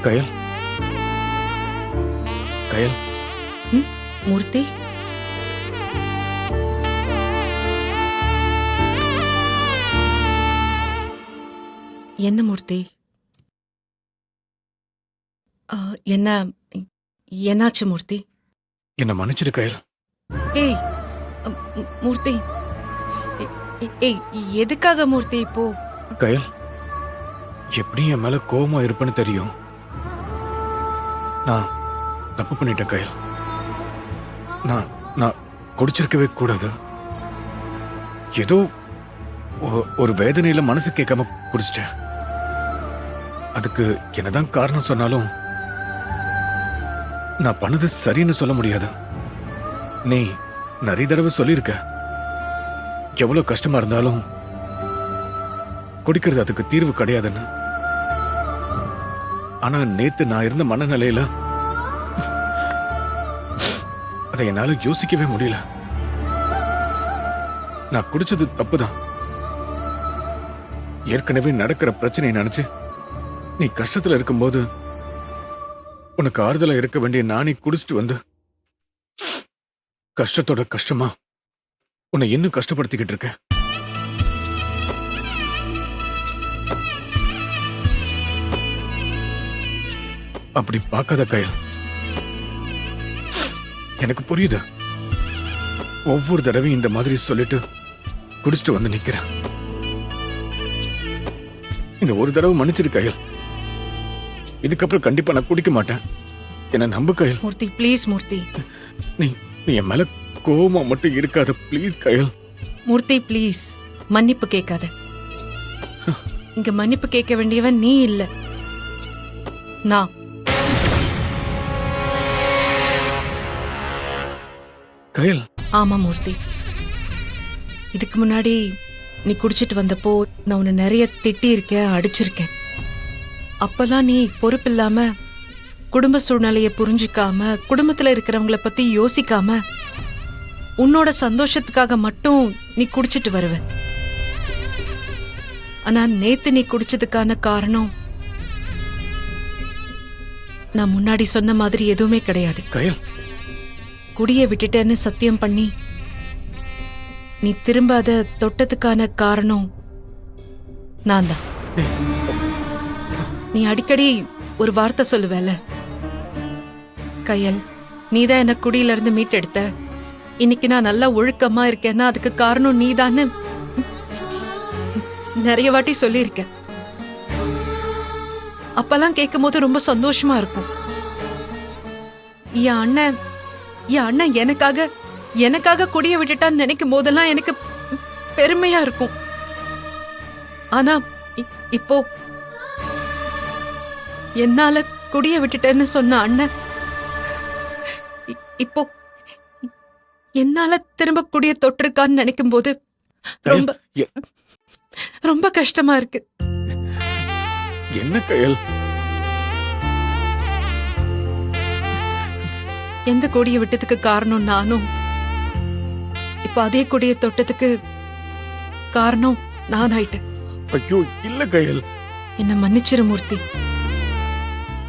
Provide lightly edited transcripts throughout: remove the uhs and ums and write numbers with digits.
கயல் கயல் மூர்த்தி, என்ன மூர்த்தி? என்ன என்னாச்சு மூர்த்தி? என்ன மன்னிச்சிடு கயல். ஏய் மூர்த்தி, ஏய் எதுக்காக மூர்த்தி இப்போ? கயல், எப்படி என் மேல கோவமா இருப்பேன்னு தெரியும். நான் தப்பு பண்ணிட்டேன் கயல். நான் நான் குடிச்சிருக்கவே கூடாது. ஏதோ ஒரு வேதனையில மனசு கேட்காம குடிச்சிட்டேன். அதுக்கு என்னதான் காரணம் சொன்னாலும் நான் பண்ணது சரின்னு சொல்ல முடியாது. நீ நிறைய தடவை சொல்லியிருக்க, எவ்வளவு கஷ்டமா இருந்தாலும் குடிக்கிறது அதுக்கு தீர்வு கிடையாதுன்னு. ஆனா நேத்து நான் இருந்த மனநிலையில அதை என்னால யோசிக்கவே முடியல. நான் குடிச்சது தப்புதான். ஏற்கனவே நடக்கிற பிரச்சனையை நினைச்சு நீ கஷ்டத்துல இருக்கும்போது உனக்கு ஆறுதலா இருக்க வேண்டிய நானே குடிச்சிட்டு வந்து கஷ்டத்தோட கஷ்டமா உன்னை இன்னும் கஷ்டப்படுத்திக்கிட்டு இருக்க. அப்படி பார்க்காத கயல். எனக்கு புரியுது. ஒவ்வொரு தடவையும் இந்த மாதிரி சொல்லிட்டு குடிச்சிட்டு வந்து நிக்கிறேன். இந்த ஒரு தடவை மன்னிச்சிரு கயல். இதுக்கப்புறம் கண்டிப்பா நான் குடிக்க மாட்டேன். என்ன நம்பு கயல். மூர்த்தி ப்ளீஸ் மூர்த்தி. நீ நீ என் மேல கோவமா மட்டும் இருக்காத ப்ளீஸ் கயல். மூர்த்தி ப்ளீஸ், மன்னிப்பு கேட்காத. இங்க மன்னிப்பு கேட்க வேண்டியவன் நீ இல்ல, நான். கயல். ஆமா மூர்த்தி, இதுக்கு முன்னாடி நீ குடிச்சிட்டு வந்தப்போ நான் உன்னை நிறைய திட்டி இருக்கேன், அடிச்சிருக்கேன். அப்பெல்லாம் நீ பொறுப்பில்லாம, குடும்ப சூழ்நிலைய புரிஞ்சுக்காம, குடும்பத்துல இருக்கிறவங்கள பத்தி யோசிக்காம, உன்னோட சந்தோஷத்துக்காக மட்டும் நீ குடிச்சிட்டு வருவ. ஆனா நேத்து நீ குடிச்சதுக்கான காரணம் நான் முன்னாடி சொன்ன மாதிரி எதுவுமே கிடையாது. கயல், குடிய விட்டுட்டேன்னு சத்தியம் பண்ணி நீ திரும்ப அத தொட்டதுக்கான காரணம் நான் தான். நீ அடிக்கடி ஒரு வார்த்தை சொல்லுவேல, கயல் நீதான் என்ன குடியில இருந்து மீட்டெடுத்த, இன்னைக்கு நான் நல்லா ஒழுக்கமா இருக்கேன்னா அதுக்கு காரணம் நீதான்னு நிறைய வாட்டி சொல்லியிருக்க. அப்பெல்லாம் கேட்கும் போது ரொம்ப சந்தோஷமா இருக்கும். என் அண்ணன் எனக்காக குடிய விட்டுட்டான்னு நினைக்கும் போதெல்லாம் எனக்கு பெருமையா இருக்கும். ஆனா இப்போ என்னால குடிய விட்டுட்டேன்னு சொன்ன அண்ணன் இப்போ என்னால திரும்ப குடிய தொட்டிருக்கான்னு நினைக்கும் போது ரொம்ப ரொம்ப கஷ்டமா இருக்கு. என்ன கயல்? எந்த கொடியை விட்டதுக்கு காரணம் நானும், இப்ப அதே கொடியை தொட்டதுக்கு காரணம் நான் ஆயிட்டேன். ஐயோ இல்ல கயல். என்ன மன்னிச்சிரு மூர்த்தி.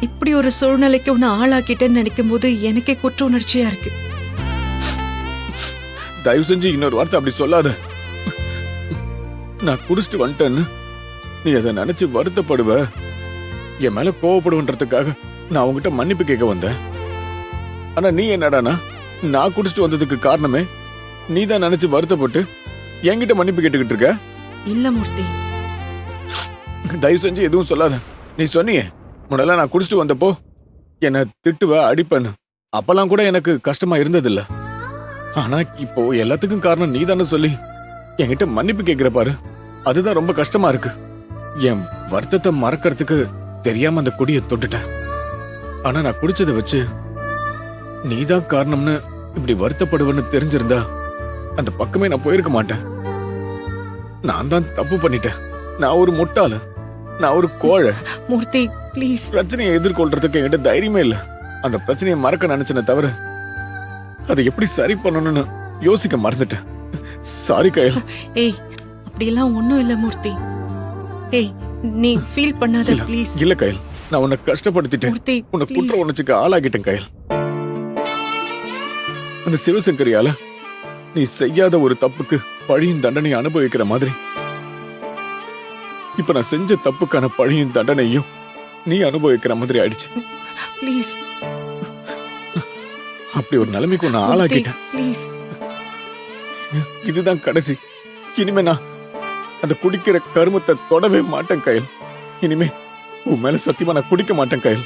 இப்படி ஒரு சூழ்நிலைக்கு உன்னை ஆளாக்கிட்டேன்னு நினைக்கும் போது எனக்கே குற்ற உணர்ச்சியா இருக்கு. தயவு செஞ்சு இன்னொரு வார்த்தை அப்படி சொல்லாத. நான் குடிச்சிட்டு வந்துட்டேன்னு நீ அதை நினைச்சு வருத்தப்படுவ, என் மேல கோவப்படுவன்றதுக்காக நான் உங்ககிட்ட மன்னிப்பு கேட்க வந்தேன். ஆனா நீ என்னடானா நான் குடிச்சிட்டு வந்ததுக்கு காரணமே நீ தான் நினைச்சு வருத்தப்பட்டு என்கிட்ட மன்னிப்பு கேட்டுக்கிட்டு இருக்க. இல்ல மூர்த்தி, தயவு செஞ்சு எதுவும் சொல்லாத. நீ சொன்னியே முதல்ல நான் குடிச்சிட்டு வந்தப்போ என்ன திட்டுவ அடிப்பேன்னு, அப்பெல்லாம் கூட எனக்கு கஷ்டமா இருந்ததில்ல. ஆனா இப்போ எல்லாத்துக்கும் காரணம் நீ தானே சொல்லி என்கிட்ட மன்னிப்பு கேட்கிற பாரு, அதுதான் ரொம்ப கஷ்டமா இருக்கு. என் வருத்தத்தை மறக்கிறதுக்கு தெரியாம அந்த குடியை தொட்டுட்டேன். ஆனா நான் குடிச்சதை வச்சு நீதான் காரணம்னு இப்படி வருத்தப்படுவேன்னு தெரிஞ்சிருந்தா அந்த பக்கமே நான் போயிருக்க மாட்டேன். நான் தான் தப்பு பண்ணிட்டேன். நான் ஒரு முட்டாளு, நான் ஒரு கோழை. மூர்த்தி ப்ளீஸ். பிரச்சனையை எதிர்கொள்றதுக்கு என்கிட்ட தைரியமே இல்ல. அந்த பிரச்சனையை மறக்க நினைச்சேனே தவிர அதை எப்படி சரி பண்ணணும்னு யோசிக்க மறந்துட்டேன். சாரி கயல். ஏய் அப்படியெல்லாம் ஒண்ணும் இல்ல மூர்த்தி. ஏய் நீ ஃபீல் பண்ணாத ப்ளீஸ். இல்ல கயல், நான் உன்னை கஷ்டப்படுத்திட்டேன், மூர்த்தி, உன்னை please. குற்ற உணர்ச்சிக்கு ஆளாக்கிட்டேன் கயல். அந்த சிவசங்கரியால நீ செய்யாத ஒரு தப்புக்கு பழியும் தண்டனையும் அனுபவிக்கிற மாதிரி இப்ப நான் செஞ்ச தப்புக்கான பழியும் தண்டனையும் நீ அனுபவிக்கிற மாதிரி ஆயிடுச்சு. ப்ளீஸ் அப்படி ஒரு நிலைமைக்கு உன்னை ஆளாக்கிட்டேன். ப்ளீஸ். இதுதான் கடைசி. இனிமே நான் அந்த குடிக்கிற கருமத்தை தொடவே மாட்டேன் கயல். இனிமே உன் மேல சத்தியமா நான் குடிக்க மாட்டேன் கயல்.